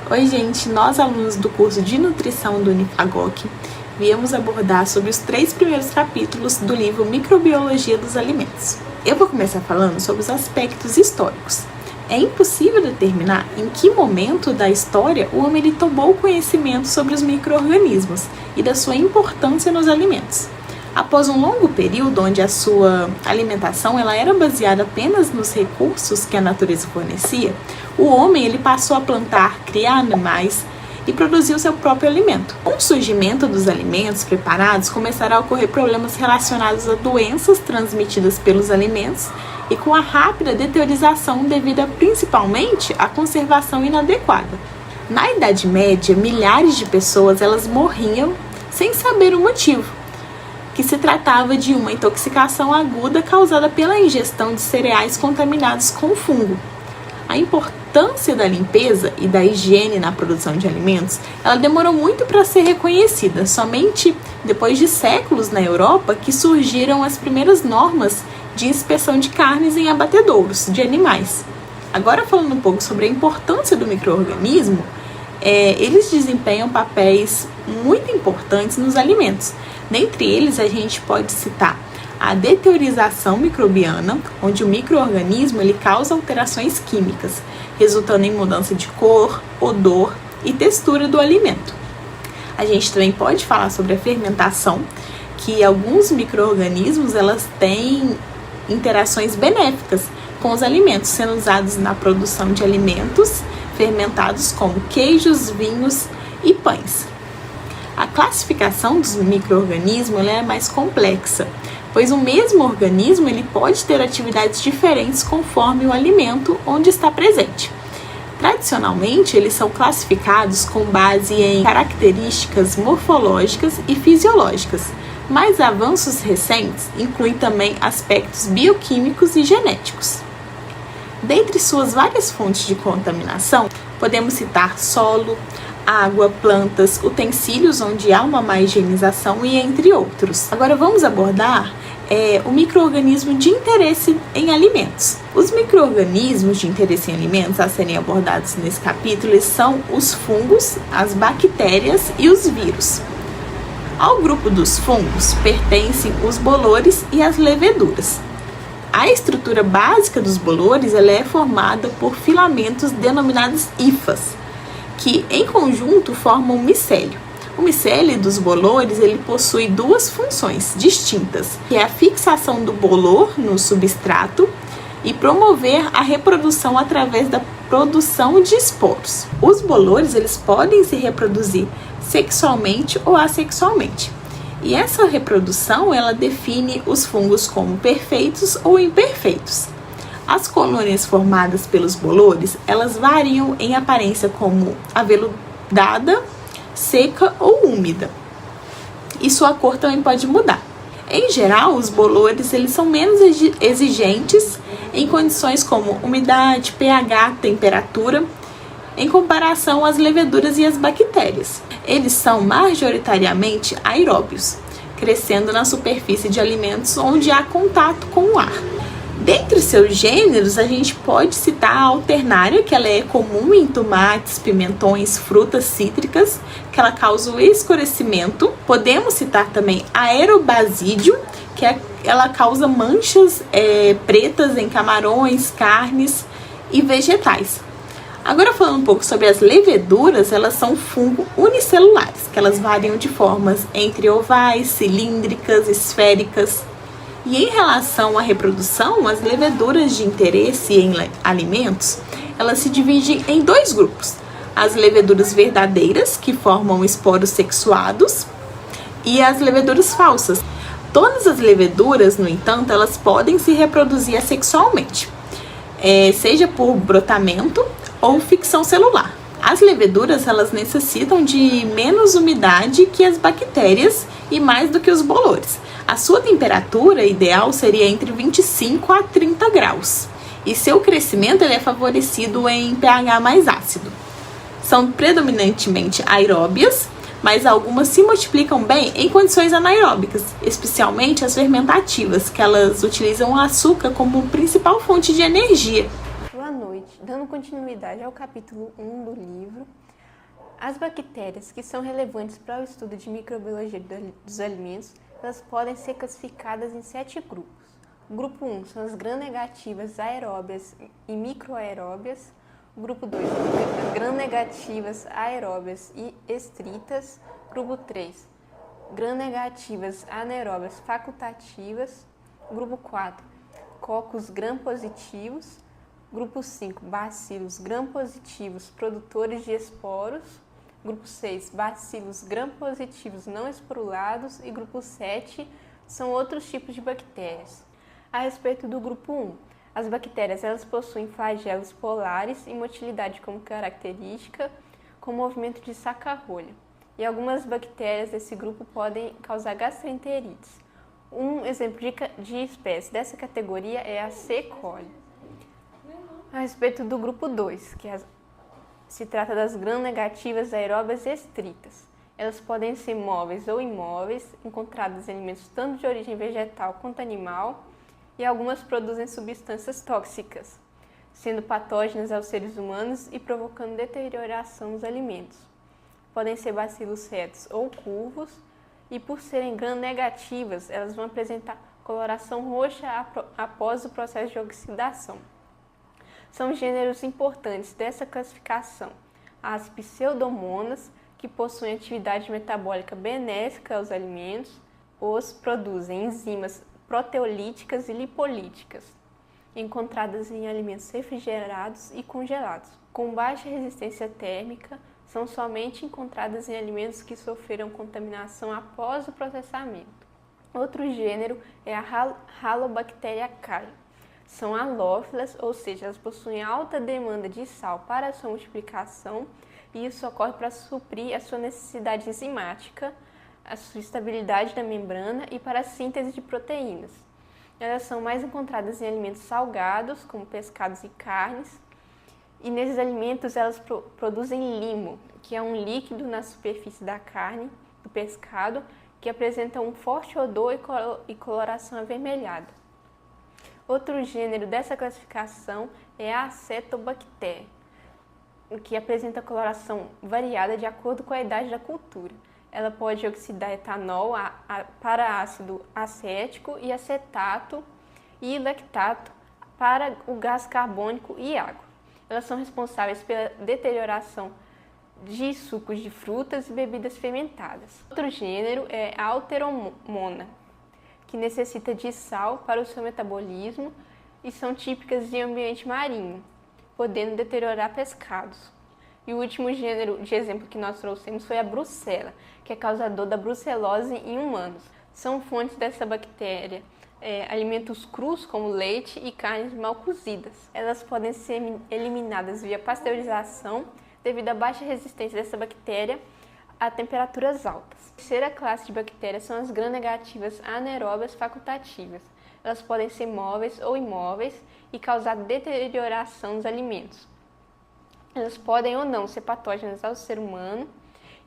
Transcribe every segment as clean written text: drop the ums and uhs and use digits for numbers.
Oi gente, nós alunos do curso de Nutrição do Unifagoc viemos abordar sobre os 3 primeiros capítulos do livro Microbiologia dos Alimentos. Eu vou começar falando sobre os aspectos históricos. É impossível determinar em que momento da história o homem tomou conhecimento sobre os micro-organismos e da sua importância nos alimentos. Após um longo período onde a sua alimentação era baseada apenas nos recursos que a natureza fornecia, o homem passou a plantar, criar animais e produzir o seu próprio alimento. Com o surgimento dos alimentos preparados, começaram a ocorrer problemas relacionados a doenças transmitidas pelos alimentos e com a rápida deteriorização devido principalmente à conservação inadequada. Na Idade Média, milhares de pessoas morriam sem saber o motivo, que se tratava de uma intoxicação aguda causada pela ingestão de cereais contaminados com fungo. A importância da limpeza e da higiene na produção de alimentos, demorou muito para ser reconhecida. Somente depois de séculos na Europa que surgiram as primeiras normas de inspeção de carnes em abatedouros de animais. Agora falando um pouco sobre a importância do micro-organismo, eles desempenham papéis muito importantes nos alimentos. Dentre eles, a gente pode citar a deteriorização microbiana, onde o micro-organismo causa alterações químicas, resultando em mudança de cor, odor e textura do alimento. A gente também pode falar sobre a fermentação, que alguns micro-organismos têm interações benéficas com os alimentos, sendo usados na produção de alimentos fermentados como queijos, vinhos e pães. A classificação dos micro-organismos é mais complexa, pois o mesmo organismo pode ter atividades diferentes conforme o alimento onde está presente. Tradicionalmente, eles são classificados com base em características morfológicas e fisiológicas, mas avanços recentes incluem também aspectos bioquímicos e genéticos. Dentre suas várias fontes de contaminação, podemos citar solo, água, plantas, utensílios onde há uma má higienização e entre outros. Agora vamos abordar o micro-organismo de interesse em alimentos. Os micro-organismos de interesse em alimentos a serem abordados nesse capítulo são os fungos, as bactérias e os vírus. Ao grupo dos fungos pertencem os bolores e as leveduras. A estrutura básica dos bolores é formada por filamentos denominados hifas, que em conjunto formam um micélio. O micélio dos bolores possui 2 funções distintas, que é a fixação do bolor no substrato e promover a reprodução através da produção de esporos. Os bolores podem se reproduzir sexualmente ou assexualmente. E essa reprodução define os fungos como perfeitos ou imperfeitos. As colônias formadas pelos bolores, variam em aparência como aveludada, seca ou úmida. E sua cor também pode mudar. Em geral, os bolores são menos exigentes em condições como umidade, pH, temperatura, em comparação às leveduras e às bactérias. Eles são majoritariamente aeróbios, crescendo na superfície de alimentos onde há contato com o ar. Dentre seus gêneros, a gente pode citar a alternária, que é comum em tomates, pimentões, frutas cítricas, que causa o escurecimento. Podemos citar também a Aerobasídeo, que ela causa manchas pretas em camarões, carnes e vegetais. Agora falando um pouco sobre as leveduras, elas são fungo unicelulares, que variam de formas entre ovais, cilíndricas, esféricas. E em relação à reprodução, as leveduras de interesse em alimentos, se dividem em 2 grupos. As leveduras verdadeiras, que formam esporos sexuados, e as leveduras falsas. Todas as leveduras, no entanto, podem se reproduzir assexualmente, seja por brotamento ou ficção celular. As leveduras necessitam de menos umidade que as bactérias e mais do que os bolores. A sua temperatura ideal seria entre 25 a 30 graus. E seu crescimento é favorecido em pH mais ácido. São predominantemente aeróbias, mas algumas se multiplicam bem em condições anaeróbicas, especialmente as fermentativas, que utilizam o açúcar como principal fonte de energia. Boa noite. Dando continuidade ao capítulo 1 do livro, As bactérias que são relevantes para o estudo de microbiologia dos alimentos, elas podem ser classificadas em 7 grupos. O grupo 1 são as gram-negativas aeróbias e microaeróbias. O grupo 2 são as gram-negativas aeróbias e estritas. Grupo 3, gram-negativas anaeróbias facultativas. Grupo 4, cocos gram-positivos. Grupo 5, bacilos gram-positivos produtores de esporos. Grupo 6, bacilos gram-positivos não esporulados. E grupo 7 são outros tipos de bactérias. A respeito do grupo 1, as bactérias elas possuem flagelos polares e motilidade como característica, com movimento de saca-rolha. E algumas bactérias desse grupo podem causar gastroenterites. Um exemplo de espécie dessa categoria é a C. coli. A respeito do grupo 2, se trata das gram-negativas aeróbias estritas. Elas podem ser móveis ou imóveis, encontradas em alimentos tanto de origem vegetal quanto animal, e algumas produzem substâncias tóxicas, sendo patógenas aos seres humanos e provocando deterioração dos alimentos. Podem ser bacilos retos ou curvos, e por serem gram-negativas, elas vão apresentar coloração roxa após o processo de oxidação. São gêneros importantes dessa classificação as pseudomonas, que possuem atividade metabólica benéfica aos alimentos, produzem enzimas proteolíticas e lipolíticas, encontradas em alimentos refrigerados e congelados. Com baixa resistência térmica, são somente encontradas em alimentos que sofreram contaminação após o processamento. Outro gênero é a Halobacteria cali. São halófilas, ou seja, elas possuem alta demanda de sal para a sua multiplicação, e isso ocorre para suprir a sua necessidade enzimática, a sua estabilidade da membrana e para a síntese de proteínas. Elas são mais encontradas em alimentos salgados, como pescados e carnes, e nesses alimentos elas produzem limo, que é um líquido na superfície da carne, do pescado, que apresenta um forte odor e coloração avermelhada. Outro gênero dessa classificação é a Acetobacter, que apresenta coloração variada de acordo com a idade da cultura. Ela pode oxidar etanol para ácido acético e acetato e lactato para o gás carbônico e água. Elas são responsáveis pela deterioração de sucos de frutas e bebidas fermentadas. Outro gênero é a Alteromona, que necessita de sal para o seu metabolismo e são típicas de ambiente marinho, podendo deteriorar pescados. E o último gênero de exemplo que nós trouxemos foi a Brucella, que é causador da brucelose em humanos. São fontes dessa bactéria alimentos crus como leite e carnes mal cozidas. Elas podem ser eliminadas via pasteurização devido à baixa resistência dessa bactéria a temperaturas altas. A terceira classe de bactérias são as gram-negativas anaeróbias facultativas. Elas podem ser móveis ou imóveis e causar deterioração dos alimentos. Elas podem ou não ser patógenas ao ser humano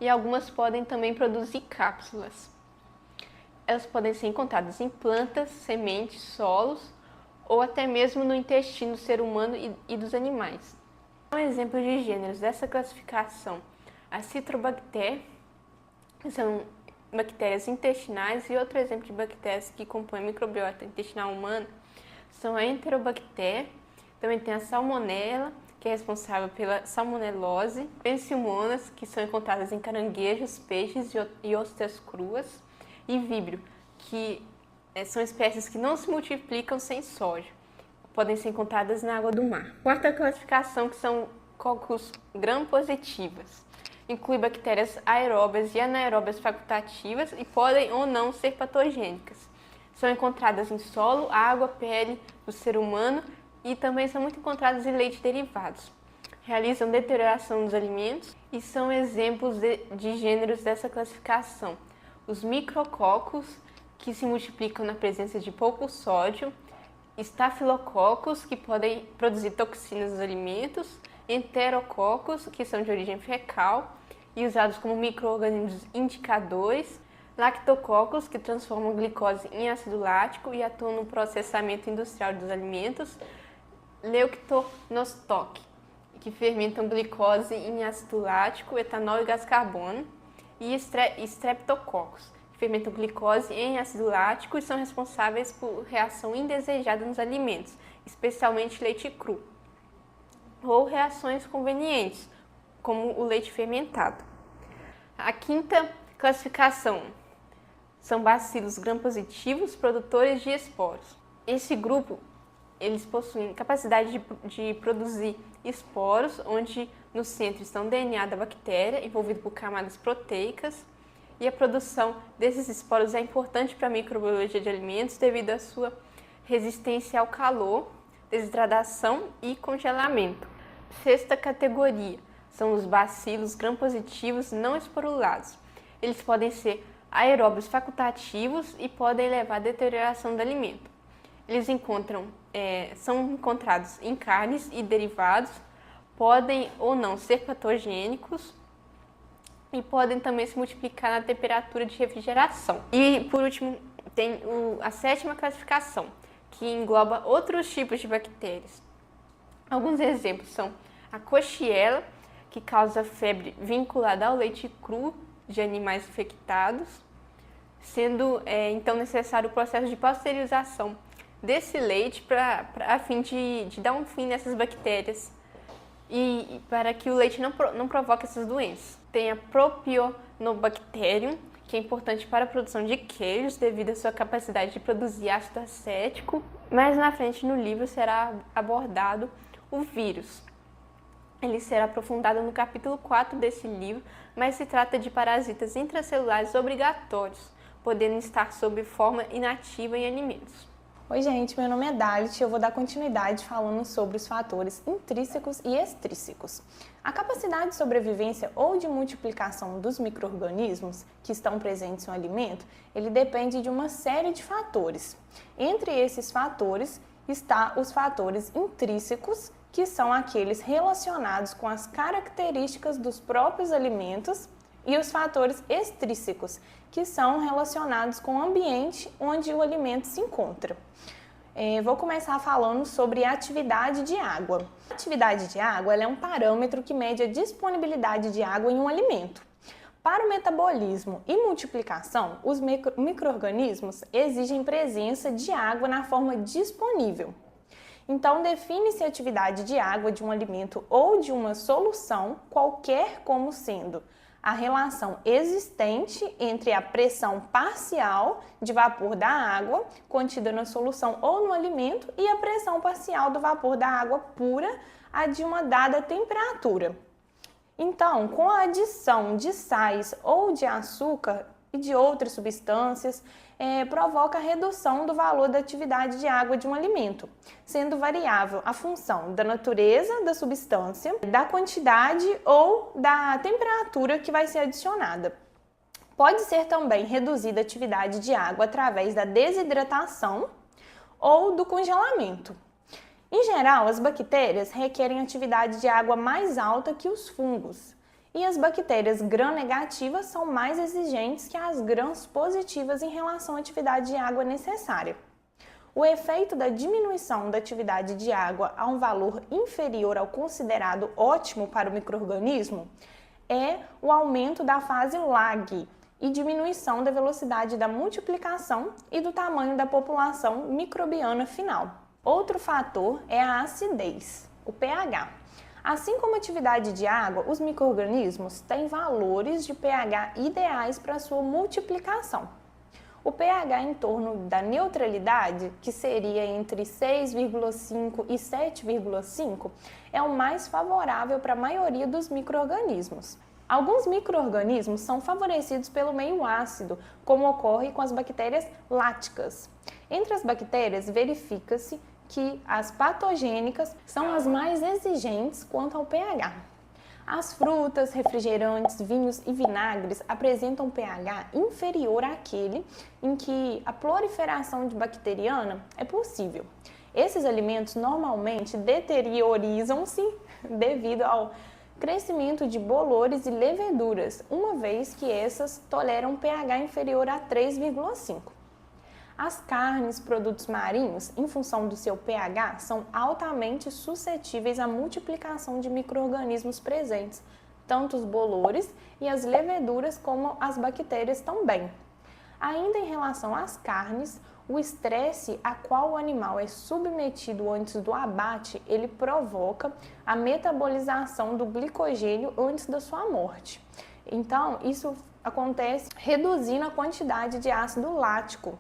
e algumas podem também produzir cápsulas. Elas podem ser encontradas em plantas, sementes, solos ou até mesmo no intestino do ser humano e dos animais. Um exemplo de gêneros dessa classificação, a Citrobacter, que são bactérias intestinais, e outro exemplo de bactérias que compõem a microbiota intestinal humana são a Enterobacter, também tem a Salmonella, que é responsável pela salmonelose, Pseudomonas, que são encontradas em caranguejos, peixes e ostras cruas, e Vibrio, que são espécies que não se multiplicam sem soja, podem ser encontradas na água do mar. Quarta classificação, que são cocos gram-positivas, inclui bactérias aeróbias e anaeróbias facultativas e podem ou não ser patogênicas. São encontradas em solo, água, pele do ser humano e também são muito encontradas em leite derivados. Realizam deterioração dos alimentos e são exemplos de gêneros dessa classificação. Os micrococos, que se multiplicam na presença de pouco sódio, estafilococos, que podem produzir toxinas nos alimentos, enterococos, que são de origem fecal e usados como micro-organismos indicadores, lactococos, que transformam glicose em ácido lático e atuam no processamento industrial dos alimentos, leuctonostoc, que fermentam glicose em ácido lático, etanol e gás carbono, e streptococcus, que fermentam glicose em ácido lático e são responsáveis por reação indesejada nos alimentos, especialmente leite cru, ou reações convenientes, como o leite fermentado. A quinta classificação são bacilos gram-positivos, produtores de esporos. Esse grupo, eles possuem capacidade de produzir esporos, onde no centro estão o DNA da bactéria, envolvido por camadas proteicas, e a produção desses esporos é importante para a microbiologia de alimentos devido à sua resistência ao calor, desidratação e congelamento. Sexta categoria são os bacilos gram-positivos não esporulados. Eles podem ser aeróbios facultativos e podem levar à deterioração do alimento. Eles são encontrados em carnes e derivados, podem ou não ser patogênicos e podem também se multiplicar na temperatura de refrigeração. E, por último, tem a sétima classificação, que engloba outros tipos de bactérias. Alguns exemplos são a Coxiella, que causa febre vinculada ao leite cru de animais infectados, sendo então necessário o processo de pasteurização desse leite a fim de dar um fim nessas bactérias e para que o leite não provoque essas doenças. Tem a Propionobacterium, que é importante para a produção de queijos devido à sua capacidade de produzir ácido acético. Mais na frente no livro será abordado o vírus. Ele será aprofundado no capítulo 4 desse livro, mas se trata de parasitas intracelulares obrigatórios, podendo estar sob forma inativa em alimentos. Oi gente, meu nome é Dalit e eu vou dar continuidade falando sobre os fatores intrínsecos e extrínsecos. A capacidade de sobrevivência ou de multiplicação dos micro-organismos que estão presentes no alimento, ele depende de uma série de fatores. Entre esses fatores está os fatores intrínsecos, que são aqueles relacionados com as características dos próprios alimentos, e os fatores extrínsecos, que são relacionados com o ambiente onde o alimento se encontra. Vou começar falando sobre a atividade de água. A atividade de água ela é um parâmetro que mede a disponibilidade de água em um alimento. Para o metabolismo e multiplicação, os micro-organismos exigem presença de água na forma disponível. Então, define-se a atividade de água de um alimento ou de uma solução qualquer como sendo a relação existente entre a pressão parcial de vapor da água contida na solução ou no alimento e a pressão parcial do vapor da água pura a de uma dada temperatura. Então, com a adição de sais ou de açúcar e de outras substâncias, provoca a redução do valor da atividade de água de um alimento, sendo variável a função da natureza da substância, da quantidade ou da temperatura que vai ser adicionada. Pode ser também reduzida a atividade de água através da desidratação ou do congelamento. Em geral, as bactérias requerem atividade de água mais alta que os fungos. E as bactérias gram-negativas são mais exigentes que as gram-positivas em relação à atividade de água necessária. O efeito da diminuição da atividade de água a um valor inferior ao considerado ótimo para o micro-organismo é o aumento da fase lag e diminuição da velocidade da multiplicação e do tamanho da população microbiana final. Outro fator é a acidez, o pH. Assim como a atividade de água, os micro-organismos têm valores de pH ideais para sua multiplicação. O pH em torno da neutralidade, que seria entre 6,5 e 7,5, é o mais favorável para a maioria dos micro-organismos. Alguns micro-organismos são favorecidos pelo meio ácido, como ocorre com as bactérias láticas. Entre as bactérias, verifica-se que as patogênicas são as mais exigentes quanto ao pH. As frutas, refrigerantes, vinhos e vinagres apresentam pH inferior àquele em que a proliferação de bacteriana é possível. Esses alimentos normalmente deteriorizam-se devido ao crescimento de bolores e leveduras, uma vez que essas toleram pH inferior a 3,5. As carnes, produtos marinhos, em função do seu pH, são altamente suscetíveis à multiplicação de micro-organismos presentes, tanto os bolores e as leveduras como as bactérias também. Ainda em relação às carnes, o estresse a qual o animal é submetido antes do abate, ele provoca a metabolização do glicogênio antes da sua morte. Então, isso acontece reduzindo a quantidade de ácido lático,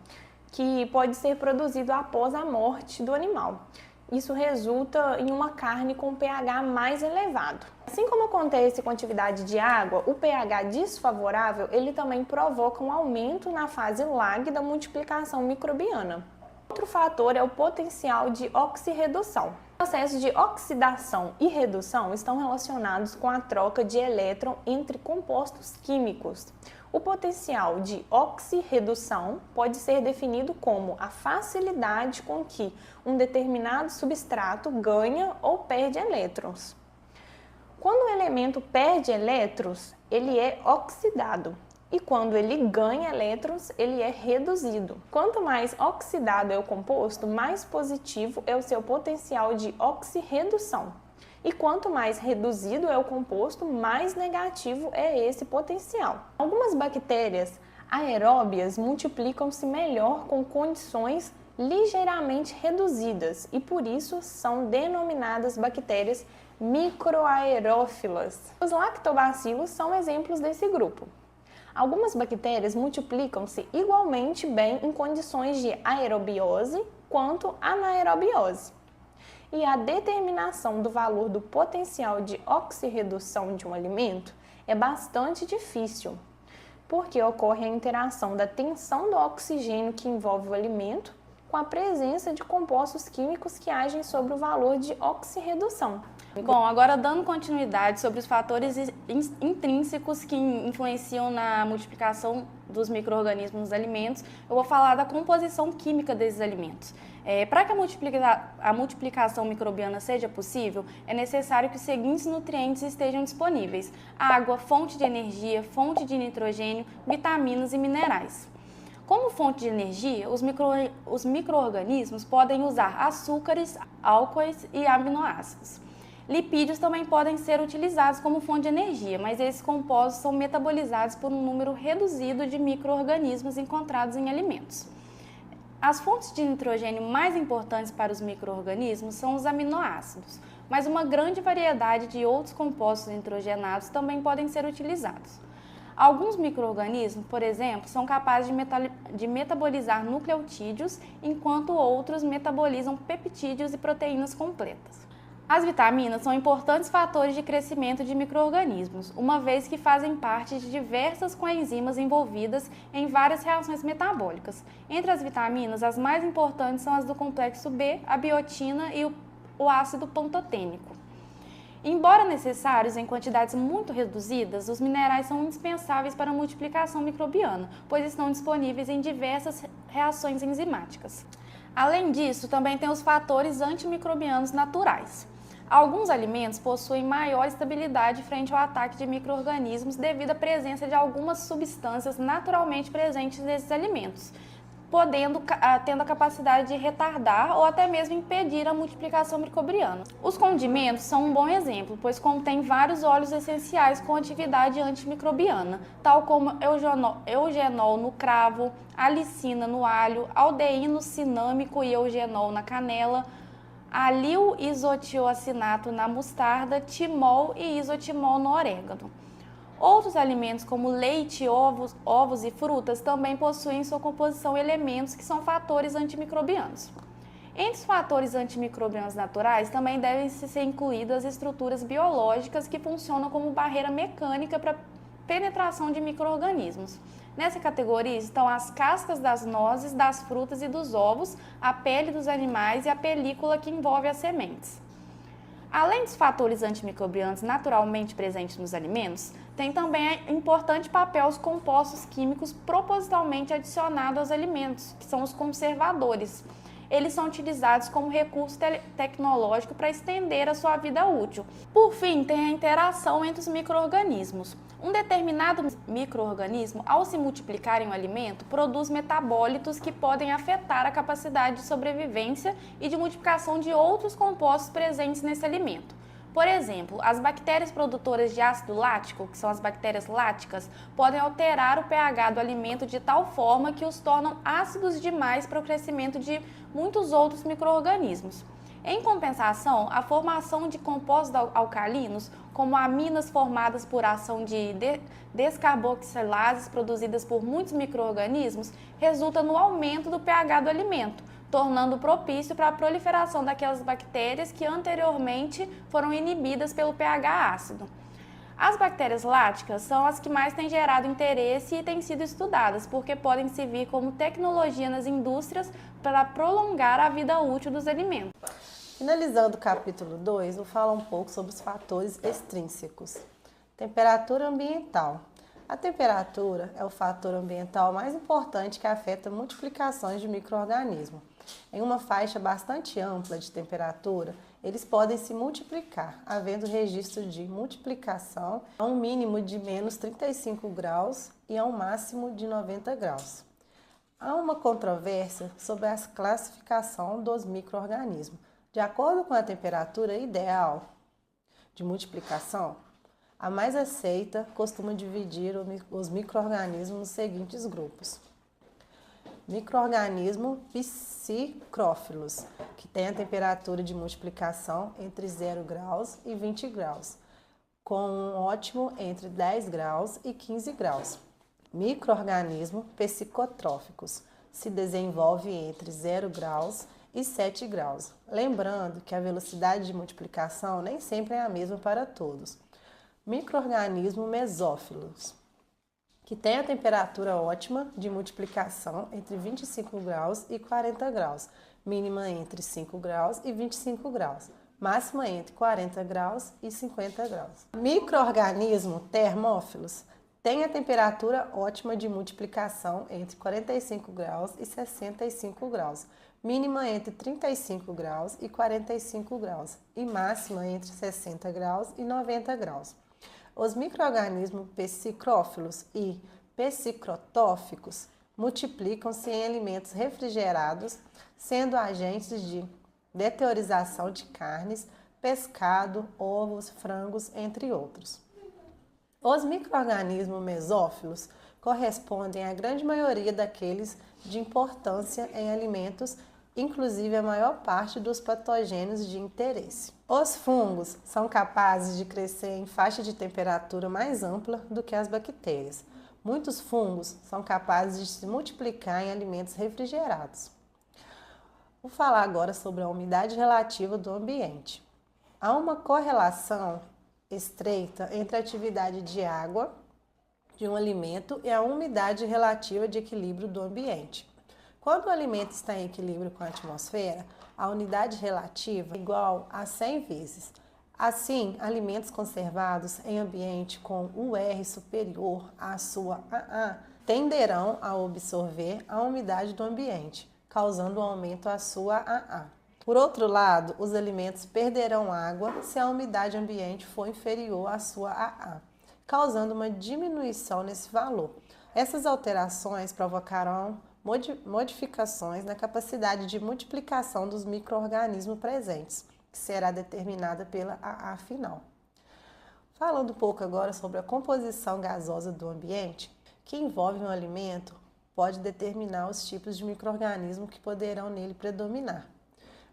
que pode ser produzido após a morte do animal. Isso resulta em uma carne com pH mais elevado. Assim como acontece com a atividade de água, o pH desfavorável ele também provoca um aumento na fase lag da multiplicação microbiana. Outro fator é o potencial de oxirredução. Os processos de oxidação e redução estão relacionados com a troca de elétron entre compostos químicos. O potencial de oxirredução pode ser definido como a facilidade com que um determinado substrato ganha ou perde elétrons. Quando o elemento perde elétrons, ele é oxidado. E quando ele ganha elétrons, ele é reduzido. Quanto mais oxidado é o composto, mais positivo é o seu potencial de oxirredução. E quanto mais reduzido é o composto, mais negativo é esse potencial. Algumas bactérias aeróbias multiplicam-se melhor com condições ligeiramente reduzidas e por isso são denominadas bactérias microaerófilas. Os lactobacilos são exemplos desse grupo. Algumas bactérias multiplicam-se igualmente bem em condições de aerobiose quanto anaerobiose. E a determinação do valor do potencial de oxirredução de um alimento é bastante difícil, porque ocorre a interação da tensão do oxigênio que envolve o alimento com a presença de compostos químicos que agem sobre o valor de oxirredução. Bom, agora dando continuidade sobre os fatores intrínsecos que influenciam na multiplicação dos micro-organismos nos alimentos, eu vou falar da composição química desses alimentos. Para que a multiplicação microbiana seja possível, é necessário que os seguintes nutrientes estejam disponíveis: água, fonte de energia, fonte de nitrogênio, vitaminas e minerais. Como fonte de energia, os micro-organismos podem usar açúcares, álcoois e aminoácidos. Lipídios também podem ser utilizados como fonte de energia, mas esses compostos são metabolizados por um número reduzido de micro-organismos encontrados em alimentos. As fontes de nitrogênio mais importantes para os micro-organismos são os aminoácidos, mas uma grande variedade de outros compostos nitrogenados também podem ser utilizados. Alguns micro-organismos, por exemplo, são capazes de metabolizar nucleotídeos, enquanto outros metabolizam peptídeos e proteínas completas. As vitaminas são importantes fatores de crescimento de micro-organismos, uma vez que fazem parte de diversas coenzimas envolvidas em várias reações metabólicas. Entre as vitaminas, as mais importantes são as do complexo B, a biotina e o ácido pantotênico. Embora necessários em quantidades muito reduzidas, os minerais são indispensáveis para a multiplicação microbiana, pois estão disponíveis em diversas reações enzimáticas. Além disso, também tem os fatores antimicrobianos naturais. Alguns alimentos possuem maior estabilidade frente ao ataque de micro-organismos devido à presença de algumas substâncias naturalmente presentes nesses alimentos, tendo a capacidade de retardar ou até mesmo impedir a multiplicação microbiana. Os condimentos são um bom exemplo, pois contêm vários óleos essenciais com atividade antimicrobiana, tal como eugenol no cravo, alicina no alho, aldeíno cinâmico e eugenol na canela, alil isotioacinato na mostarda, timol e isotimol no orégano. Outros alimentos como leite, ovos e frutas também possuem em sua composição elementos que são fatores antimicrobianos. Entre os fatores antimicrobianos naturais também devem ser incluídas as estruturas biológicas que funcionam como barreira mecânica para a penetração de micro-organismos. Nessa categoria estão as cascas das nozes, das frutas e dos ovos, a pele dos animais e a película que envolve as sementes. Além dos fatores antimicrobianos naturalmente presentes nos alimentos, tem também importante papel os compostos químicos propositalmente adicionados aos alimentos, que são os conservadores. eles são utilizados como recurso tecnológico para estender a sua vida útil. Por fim, tem a interação entre os micro-organismos. Um determinado micro-organismo, ao se multiplicar em um alimento, produz metabólitos que podem afetar a capacidade de sobrevivência e de multiplicação de outros compostos presentes nesse alimento. Por exemplo, as bactérias produtoras de ácido lático, que são as bactérias láticas, podem alterar o pH do alimento de tal forma que os tornam ácidos demais para o crescimento de muitos outros micro-organismos. Em compensação, a formação de compostos alcalinos, como aminas formadas por ação de descarboxilases produzidas por muitos micro-organismos, resulta no aumento do pH do alimento, tornando propício para a proliferação daquelas bactérias que anteriormente foram inibidas pelo pH ácido. As bactérias láticas são as que mais têm gerado interesse e têm sido estudadas, porque podem servir como tecnologia nas indústrias para prolongar a vida útil dos alimentos. Finalizando o capítulo 2, vou falar um pouco sobre os fatores extrínsecos. Temperatura ambiental. A temperatura é o fator ambiental mais importante que afeta multiplicações de micro-organismos. Em uma faixa bastante ampla de temperatura, eles podem se multiplicar, havendo registro de multiplicação a um mínimo de menos 35 graus e a um máximo de 90 graus. Há uma controvérsia sobre a classificação dos micro-organismos. De acordo com a temperatura ideal de multiplicação, a mais aceita costuma dividir os micro-organismos nos seguintes grupos. Micro-organismo psicrófilos, que tem a temperatura de multiplicação entre 0 graus e 20 graus, com um ótimo entre 10 graus e 15 graus. Micro-organismo psicotróficos, se desenvolve entre 0 graus e 7 graus. Lembrando que a velocidade de multiplicação nem sempre é a mesma para todos. Micro-organismo mesófilos, que tem a temperatura ótima de multiplicação entre 25 graus e 40 graus, mínima entre 5 graus e 25 graus, máxima entre 40 graus e 50 graus. Micro-organismo termófilos tem a temperatura ótima de multiplicação entre 45 graus e 65 graus, mínima entre 35 graus e 45 graus e máxima entre 60 graus e 90 graus. Os micro-organismos psicrófilos e psicrotóficos multiplicam-se em alimentos refrigerados, sendo agentes de deteriorização de carnes, pescado, ovos, frangos, entre outros. Os micro-organismos mesófilos correspondem à grande maioria daqueles de importância em alimentos, inclusive a maior parte dos patogênios de interesse. Os fungos são capazes de crescer em faixa de temperatura mais ampla do que as bactérias. Muitos fungos são capazes de se multiplicar em alimentos refrigerados. Vou falar agora sobre a umidade relativa do ambiente. Há uma correlação estreita entre a atividade de água de um alimento e a umidade relativa de equilíbrio do ambiente. Quando o alimento está em equilíbrio com a atmosfera, a unidade relativa é igual a 100 vezes. Assim, alimentos conservados em ambiente com UR superior à sua AA tenderão a absorver a umidade do ambiente, causando um aumento à sua AA. Por outro lado, os alimentos perderão água se a umidade ambiente for inferior à sua AA, causando uma diminuição nesse valor. Essas alterações provocarão modificações na capacidade de multiplicação dos micro-organismos presentes, que será determinada pela AA final. Falando um pouco agora sobre a composição gasosa do ambiente, que envolve um alimento, pode determinar os tipos de micro-organismos que poderão nele predominar.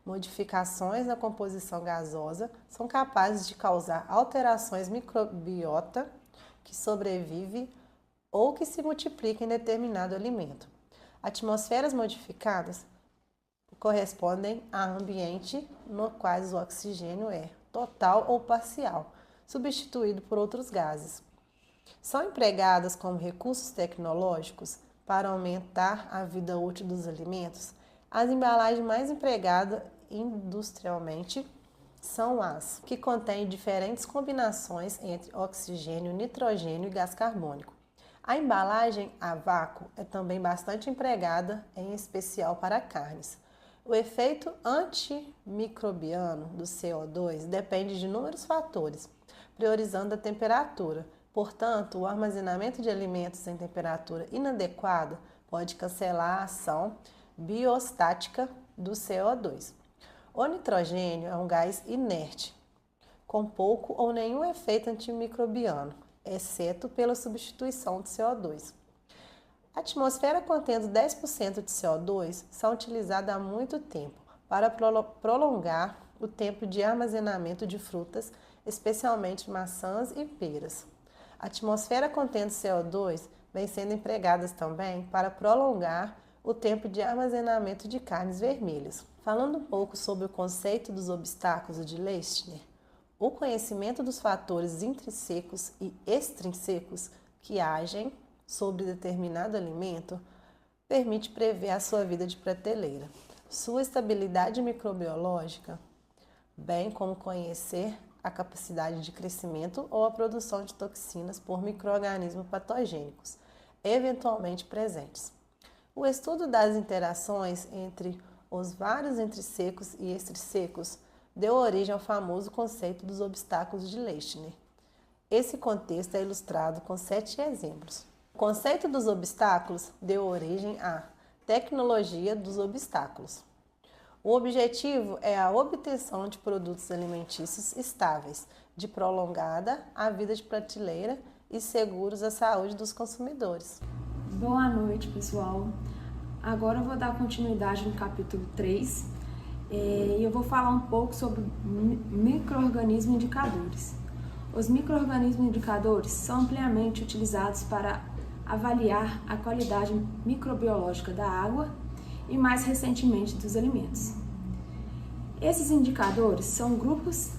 Modificações na composição gasosa são capazes de causar alterações microbiota que sobrevive ou que se multiplica em determinado alimento. Atmosferas modificadas correspondem a ambiente no quais o oxigênio é total ou parcial, substituído por outros gases. São empregadas como recursos tecnológicos para aumentar a vida útil dos alimentos. As embalagens mais empregadas industrialmente são as que contêm diferentes combinações entre oxigênio, nitrogênio e gás carbônico. A embalagem a vácuo é também bastante empregada, em especial para carnes. O efeito antimicrobiano do CO2 depende de inúmeros fatores, priorizando a temperatura. Portanto, o armazenamento de alimentos em temperatura inadequada pode cancelar a ação biostática do CO2. O nitrogênio é um gás inerte, com pouco ou nenhum efeito antimicrobiano, exceto pela substituição do CO2. A atmosfera contendo 10% de CO2 são utilizadas há muito tempo para prolongar o tempo de armazenamento de frutas, especialmente maçãs e peras. A atmosfera contendo CO2 vem sendo empregadas também para prolongar o tempo de armazenamento de carnes vermelhas. Falando um pouco sobre o conceito dos obstáculos de Leitner, o conhecimento dos fatores intrinsecos e extrinsecos que agem sobre determinado alimento permite prever a sua vida de prateleira, sua estabilidade microbiológica, bem como conhecer a capacidade de crescimento ou a produção de toxinas por micro-organismos patogênicos, eventualmente presentes. O estudo das interações entre os vários intrinsecos e extrinsecos deu origem ao famoso conceito dos obstáculos de Leitner. Esse contexto é ilustrado com 7 exemplos. O conceito dos obstáculos deu origem à tecnologia dos obstáculos. O objetivo é a obtenção de produtos alimentícios estáveis, de prolongada a vida de prateleira e seguros à saúde dos consumidores. Boa noite, pessoal. Agora eu vou dar continuidade no capítulo 3 e eu vou falar um pouco sobre micro-organismos indicadores. Os micro-organismos indicadores são ampliamente utilizados para avaliar a qualidade microbiológica da água e, mais recentemente, dos alimentos. Esses indicadores são grupos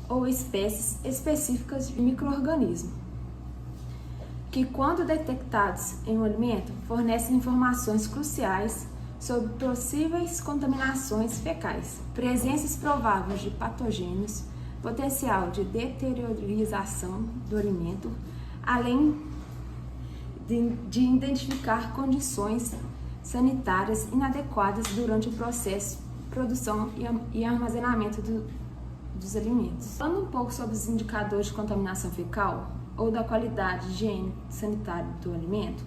ou espécies específicas de micro-organismos que, quando detectados em um alimento, fornecem informações cruciais sobre possíveis contaminações fecais, presenças prováveis de patogênios, potencial de deteriorização do alimento, além de identificar condições sanitárias inadequadas durante o processo de produção e armazenamento dos alimentos. Falando um pouco sobre os indicadores de contaminação fecal ou da qualidade higiênica sanitária do alimento,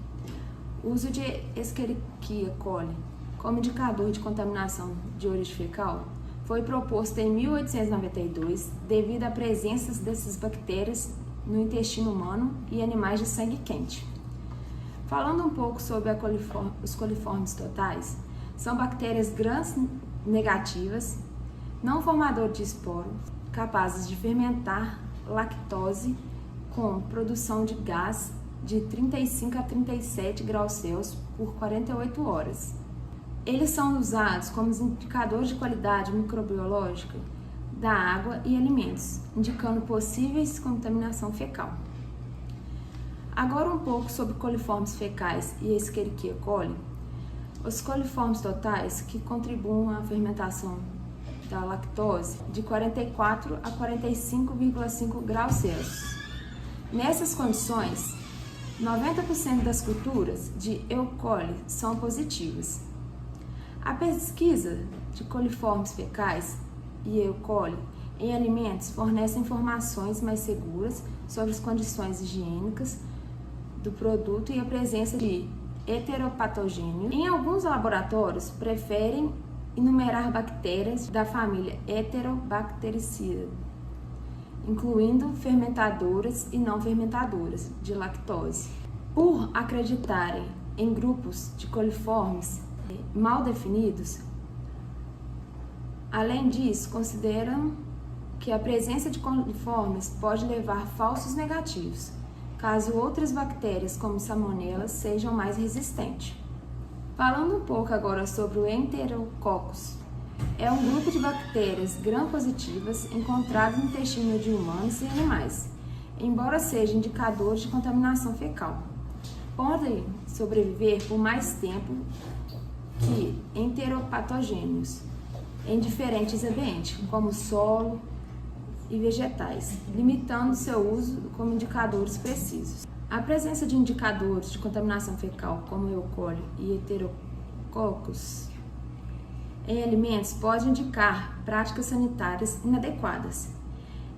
o uso de Escherichia coli como indicador de contaminação de origem fecal foi proposto em 1892 devido à presença dessas bactérias no intestino humano e animais de sangue quente. Falando um pouco sobre os coliformes totais, são bactérias gram-negativas, não formadoras de esporo, capazes de fermentar lactose com produção de gás de 35 a 37 graus Celsius por 48 horas. Eles são usados como indicadores de qualidade microbiológica da água e alimentos, indicando possíveis contaminação fecal. Agora um pouco sobre coliformes fecais e Escherichia coli. Os coliformes totais que contribuem à fermentação da lactose de 44 a 45,5 graus Celsius. Nessas condições, 90% das culturas de E. coli são positivas. A pesquisa de coliformes fecais e E. coli em alimentos fornece informações mais seguras sobre as condições higiênicas do produto e a presença de heteropatogênios. Em alguns laboratórios, preferem enumerar bactérias da família Heterobactericidae, incluindo fermentadoras e não fermentadoras de lactose. Por acreditarem em grupos de coliformes mal definidos, além disso, consideram que a presença de coliformes pode levar falsos negativos, caso outras bactérias, como Salmonella, sejam mais resistentes. Falando um pouco agora sobre o Enterococcus, é um grupo de bactérias gram-positivas encontrado no intestino de humanos e animais, embora seja indicador de contaminação fecal. Podem sobreviver por mais tempo que enteropatogênios em diferentes ambientes, como solo e vegetais, limitando seu uso como indicadores precisos. A presença de indicadores de contaminação fecal, como E. coli e Enterococcus, em alimentos pode indicar práticas sanitárias inadequadas.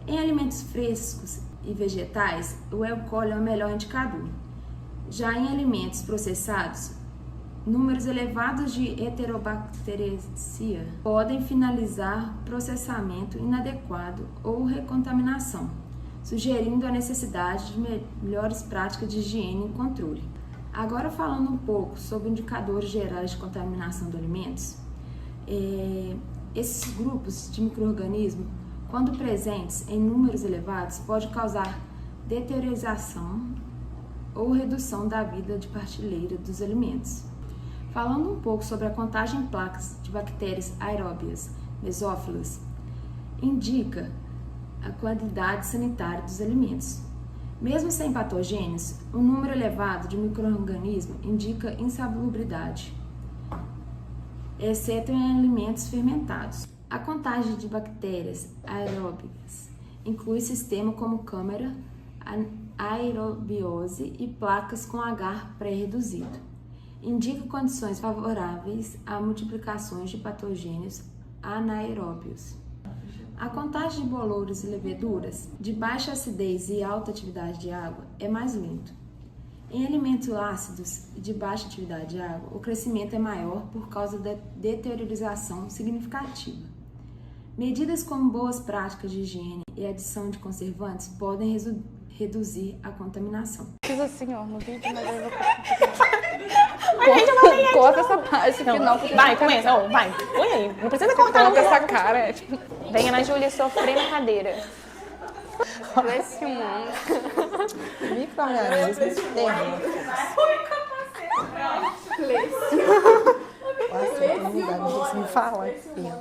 Em alimentos frescos e vegetais, o E. coli é o melhor indicador. Já em alimentos processados, números elevados de Heterobacteria podem finalizar processamento inadequado ou recontaminação, sugerindo a necessidade de melhores práticas de higiene e controle. Agora, falando um pouco sobre indicadores gerais de contaminação de alimentos, esses grupos de micro-organismos, quando presentes em números elevados, podem causar deteriorização ou redução da vida de partilheira dos alimentos. Falando um pouco sobre a contagem em placas de bactérias aeróbias mesófilas, indica a qualidade sanitária dos alimentos. Mesmo sem patogênios, um número elevado de micro-organismos indica insalubridade, exceto em alimentos fermentados. A contagem de bactérias aeróbicas inclui sistemas como câmara, aerobiose e placas com agar pré-reduzido. Indica condições favoráveis a multiplicações de patogênios anaeróbios. A contagem de bolores e leveduras de baixa acidez e alta atividade de água é mais lento. Em alimentos ácidos e de baixa atividade de água, o crescimento é maior por causa da deteriorização significativa. Medidas como boas práticas de higiene e adição de conservantes podem reduzir a contaminação. Fiz assim, ó, no vídeo, mas eu vou... Corta essa parte final. Vai, começa, ó, vai. Põe aí, não precisa cortar Coloca não. essa cara, tipo... Vem, Ana Júlia, sofrer na cadeira. Esse mundo. Micro-organismos terrícolas. Quase a oportunidade de me falar aqui.